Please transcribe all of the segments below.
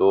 2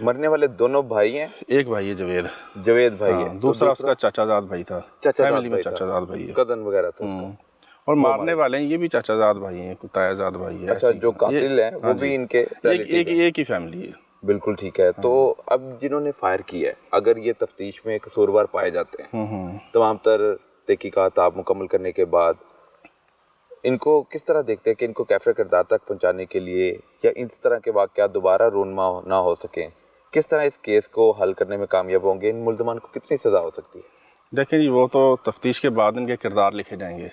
مرنے والے دونوں بھائی ہیں؟ ایک بھائی ہے جوید بھائی ہے، دوسرا اس کا چاچا زاد بھائی تھا، چچا فیملی میں چاچا زاد بھائی ہے، کزن وغیرہ تھا اس کا۔ اور مارنے والے ہیں یہ بھی چاچا زاد بھائی ہیں، تایا زاد بھائی ہے۔ اچھا، جو قاتل ہیں وہ بھی ان کے ایک ہی فیملی ہے۔ بالکل ٹھیک ہے۔ تو اب جنہوں نے فائر کیا ہے، اگر یہ تفتیش میں قصوروار پائے جاتے ہیں، تمام تر تحقیقات آپ مکمل کرنے کے بعد ان کو کس طرح دیکھتے ہیں کہ ان کو کیفر کردار تک پہنچانے کے لیے یا اس طرح کے واقعات دوبارہ رونما نہ ہو سکیں، کس طرح اس کیس کو حل کرنے میں کامیاب ہوں گے؟ ان ملزمان کو کتنی سزا ہو سکتی ہے؟ دیکھیں جی، وہ تو تفتیش کے بعد ان کے کردار لکھے جائیں گے،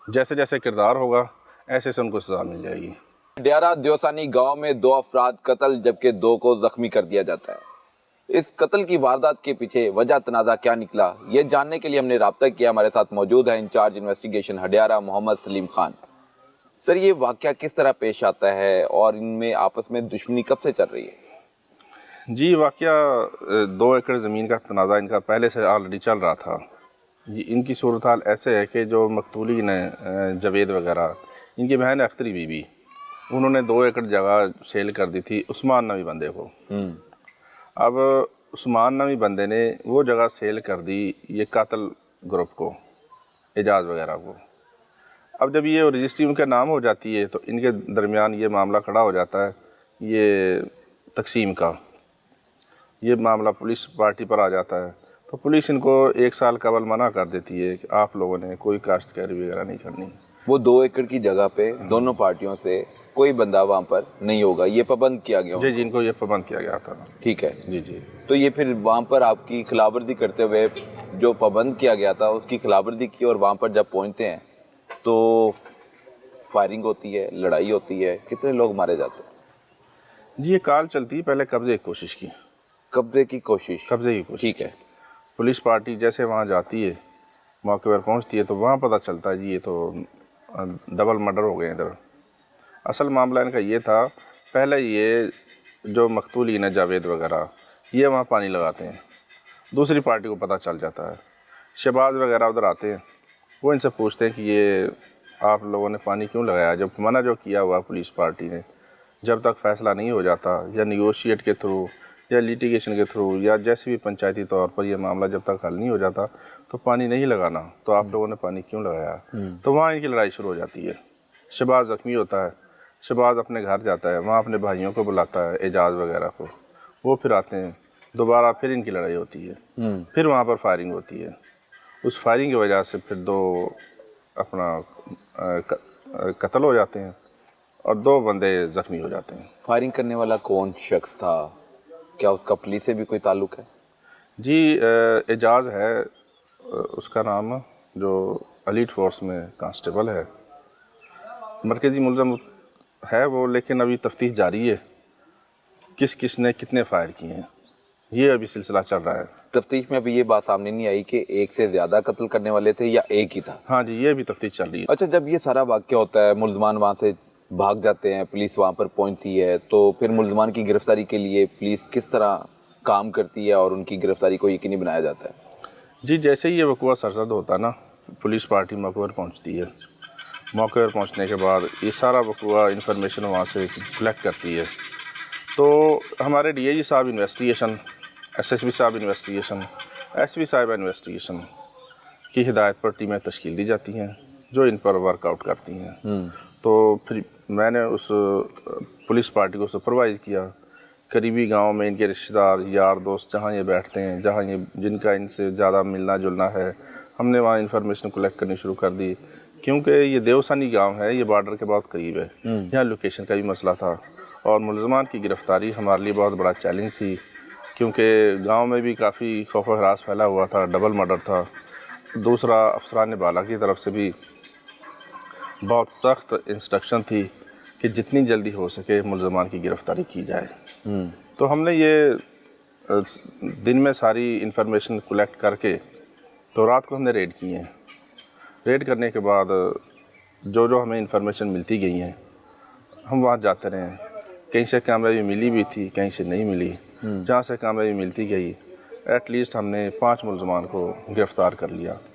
جیسے جیسے کردار ہوگا ایسے سے ان کو سزا مل جائے گی۔ ڈیارہ دیوسانی گاؤں میں 2 افراد قتل جبکہ 2 کو زخمی کر دیا جاتا ہے۔ اس قتل کی واردات کے پیچھے وجہ تنازع کیا نکلا، یہ جاننے کے لیے ہم نے رابطہ کیا۔ ہمارے ساتھ موجود ہے انچارج انویسٹیگیشن ہڈیارہ محمد سلیم خان۔ سر، یہ واقعہ کس طرح پیش آتا ہے اور ان میں آپس میں دشمنی کب سے چل رہی ہے؟ جی، واقعہ 2 ایکڑ زمین کا تنازع ان کا پہلے سے آلریڈی چل رہا تھا۔ ان کی صورتحال ایسے ہے کہ جو مقتولین ہیں جوید وغیرہ، ان کی بہن اختری بی بی، انہوں نے 2 ایکڑ جگہ سیل کر دی تھی عثمان نامی بندے کو۔ اب عثمان نامی بندے نے وہ جگہ سیل کر دی یہ قاتل گروپ کو، اعجاز وغیرہ کو۔ اب جب یہ رجسٹری ان کے نام ہو جاتی ہے تو ان کے درمیان یہ معاملہ کھڑا ہو جاتا ہے، یہ تقسیم کا یہ معاملہ پولیس پارٹی پر آ جاتا ہے۔ تو پولیس ان کو 1 سال قبل منع کر دیتی ہے کہ آپ لوگوں نے کوئی کاشتکاری وغیرہ نہیں کرنی۔ وہ 2 ایکڑ کی جگہ پہ دونوں پارٹیوں سے کوئی بندہ وہاں پر نہیں ہوگا، یہ پابند کیا گیا؟ جی، ان کو یہ پابند کیا گیا تھا۔ ٹھیک ہے جی۔ تو یہ پھر وہاں پر آپ کی خلاف ورزی کرتے ہوئے جو پابند کیا گیا تھا اس کی خلاف ورزی کی، اور وہاں پر جب پہنچتے ہیں تو فائرنگ ہوتی ہے، لڑائی ہوتی ہے، کتنے لوگ مارے جاتے ہیں؟ جی، یہ کال چلتی ہے، پہلے قبضے کی کوشش کی۔ قبضے کی کوشش؟ ٹھیک ہے۔ پولیس پارٹی جیسے وہاں جاتی ہے، موقع پر پہنچتی ہے تو وہاں پتہ چلتا ہے جی یہ تو ڈبل مرڈر ہو گئے ادھر۔ اصل معاملہ ان کا یہ تھا، پہلے یہ جو مقتولین ہیں جاوید وغیرہ، یہ وہاں پانی لگاتے ہیں، دوسری پارٹی کو پتہ چل جاتا ہے، شہباز وغیرہ ادھر آتے ہیں، وہ ان سے پوچھتے ہیں کہ یہ آپ لوگوں نے پانی کیوں لگایا؟ جب منع جو کیا ہوا پولیس پارٹی نے، جب تک فیصلہ نہیں ہو جاتا یا نیگوشیٹ کے تھرو یا لیٹیگیشن کے تھرو یا جیسے بھی پنچایتی طور پر یہ معاملہ جب تک حل نہیں ہو جاتا تو پانی نہیں لگانا، تو آپ لوگوں نے پانی کیوں لگایا؟ تو وہاں ان کی لڑائی شروع ہو جاتی ہے۔ شہباز زخمی ہوتا ہے، شہباز اپنے گھر جاتا ہے، وہاں اپنے بھائیوں کو بلاتا ہے، اعجاز وغیرہ کو، وہ پھر آتے ہیں، دوبارہ پھر ان کی لڑائی ہوتی ہے، پھر وہاں پر فائرنگ ہوتی ہے۔ اس فائرنگ کی وجہ سے پھر 2 اپنا قتل ہو جاتے ہیں اور 2 بندے زخمی ہو جاتے ہیں۔ فائرنگ کرنے والا کون شخص تھا؟ کیا اس کا پولیس سے بھی کوئی تعلق ہے؟ جی، اعجاز ہے اس کا نام، جو ایلیٹ فورس میں کانسٹیبل ہے، مرکزی ملزم ہے وہ، لیکن ابھی تفتیش جاری ہے کس نے کتنے فائر کیے ہیں، یہ ابھی سلسلہ چل رہا ہے۔ تفتیش میں ابھی یہ بات سامنے نہیں آئی کہ ایک سے زیادہ قتل کرنے والے تھے یا ایک ہی تھا؟ ہاں جی، یہ بھی تفتیش چل رہی ہے۔ اچھا، جب یہ سارا واقعہ ہوتا ہے، ملزمان وہاں سے بھاگ جاتے ہیں، پولیس وہاں پر پہنچتی ہے، تو پھر ملزمان کی گرفتاری کے لیے پولیس کس طرح کام کرتی ہے اور ان کی گرفتاری کو یقینی بنایا جاتا ہے؟ جی، جیسے ہی یہ وقوع سرزد ہوتا ہے نا، پولیس پارٹی موقع پر پہنچتی ہے، موقع پر پہنچنے کے بعد یہ سارا وقوع انفارمیشن وہاں سے کلیکٹ کرتی ہے، تو ہمارے ڈی آئی جی صاحب انویسٹیگیشن، ایس ایس پی صاحب انویسٹیگیشن، ایس پی صاحب انویسٹیگیشن کی ہدایت پر ٹیمیں تشکیل دی جاتی ہیں جو ان پر ورک آؤٹ کرتی ہیں۔ تو پھر میں نے اس پولیس پارٹی کو سپروائز کیا، قریبی گاؤں میں ان کے رشتہ دار، یار دوست جہاں یہ بیٹھتے ہیں، جہاں یہ جن کا ان سے زیادہ ملنا جلنا ہے، ہم نے وہاں انفارمیشن کلیکٹ کرنی شروع کر دی، کیونکہ یہ دیوسانی گاؤں ہے، یہ بارڈر کے بہت قریب ہے، یہاں لوکیشن کا بھی مسئلہ تھا، اور ملزمان کی گرفتاری ہمارے لیے بہت بڑا چیلنج تھی، کیونکہ گاؤں میں بھی کافی خوف و ہراس پھیلا ہوا تھا، ڈبل مرڈر تھا، دوسرا افسران بالا کی طرف سے بھی بہت سخت انسٹرکشن تھی کہ جتنی جلدی ہو سکے ملزمان کی گرفتاری کی جائے۔ تو ہم نے یہ دن میں ساری انفارمیشن کلیکٹ کر کے تو رات کو ہم نے ریڈ کیے ہیں، ریڈ کرنے کے بعد جو ہمیں انفارمیشن ملتی گئی ہیں ہم وہاں جاتے رہے ہیں، کہیں سے کامیابی ملی بھی تھی، کہیں سے نہیں ملی، جہاں سے کامیابی ملتی گئی ایٹ لیسٹ ہم نے 5 ملزمان کو گرفتار کر لیا۔